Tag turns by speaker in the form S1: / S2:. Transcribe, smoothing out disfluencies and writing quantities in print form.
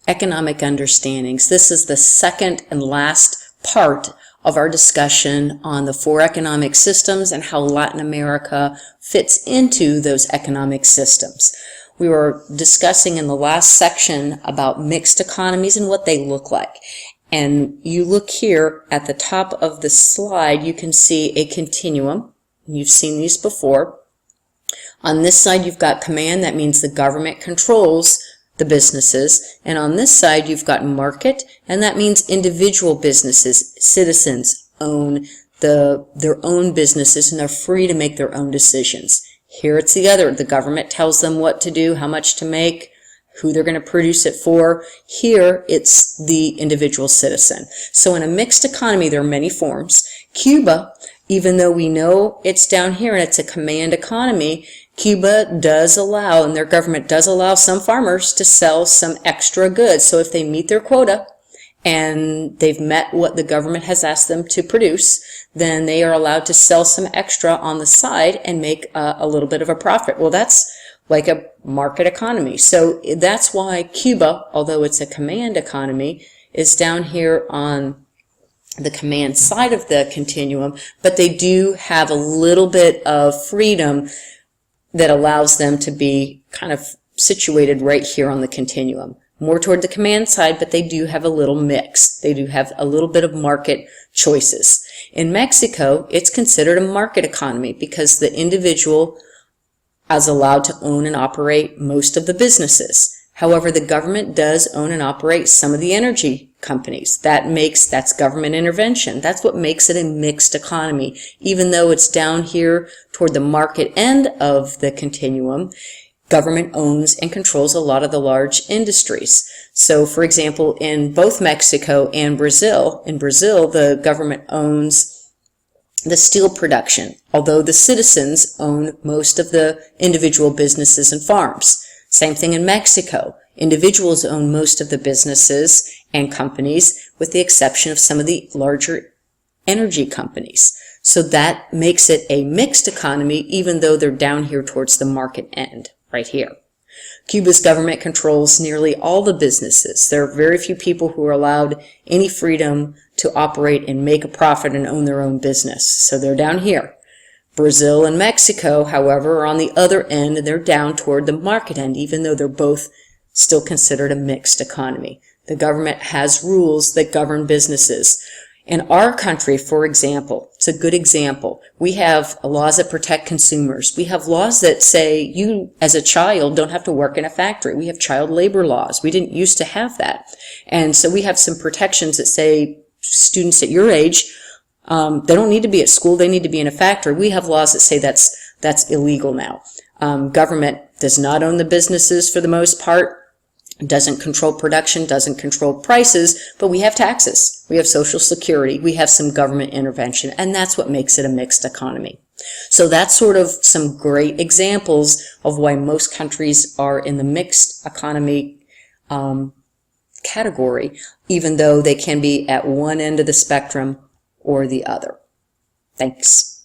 S1: economic understandings. This is the second and last part of our discussion on the four economic systems and how Latin America fits into those economic systems. We were discussing in the last section about mixed economies and what they look like. And you look here at the top of the slide, you can see a continuum. You've seen these before. On this side, you've got command. That means the government controls the businesses. And on this side, you've got market, and that means individual businesses, citizens own their own businesses, and they're free to make their own decisions. Here it's the other. The government tells them what to do, how much to make, who they're going to produce it for. Here it's the individual citizen. So in a mixed economy, there are many forms. Cuba, even though we know it's down here and it's a command economy, Cuba does allow, and their government does allow, some farmers to sell some extra goods. So if they meet their quota and they've met what the government has asked them to produce, then they are allowed to sell some extra on the side and make a little bit of a profit. Well, that's like a market economy. So that's why Cuba, although it's a command economy, is down here on the command side of the continuum, but they do have a little bit of freedom that allows them to be kind of situated right here on the continuum. More toward the command side, but they do have a little mix. They do have a little bit of market choices. In Mexico, it's considered a market economy because the individual is allowed to own and operate most of the businesses. However, the government does own and operate some of the energy companies. That's government intervention. That's what makes it a mixed economy. Even though it's down here toward the market end of the continuum, government owns and controls a lot of the large industries. So, for example, in both Mexico and Brazil, the government owns the steel production, although the citizens own most of the individual businesses and farms. Same thing in Mexico. Individuals own most of the businesses and companies, with the exception of some of the larger energy companies. So that makes it a mixed economy, even though they're down here towards the market end, right here. Cuba's government controls nearly all the businesses. There are very few people who are allowed any freedom to operate and make a profit and own their own business. So they're down here. Brazil and Mexico, however, are on the other end, and they're down toward the market end, even though they're both still considered a mixed economy. The government has rules that govern businesses. In our country, for example, it's a good example. We have laws that protect consumers. We have laws that say you, as a child, don't have to work in a factory. We have child labor laws. We didn't used to have that. And so we have some protections that say students at your age, they don't need to be at school, they need to be in a factory. We have laws that say that's illegal now. Government does not own the businesses for the most part, doesn't control production, doesn't control prices, but we have taxes, we have Social Security, we have some government intervention, and that's what makes it a mixed economy. So that's sort of some great examples of why most countries are in the mixed economy category, even though they can be at one end of the spectrum or the other. Thanks.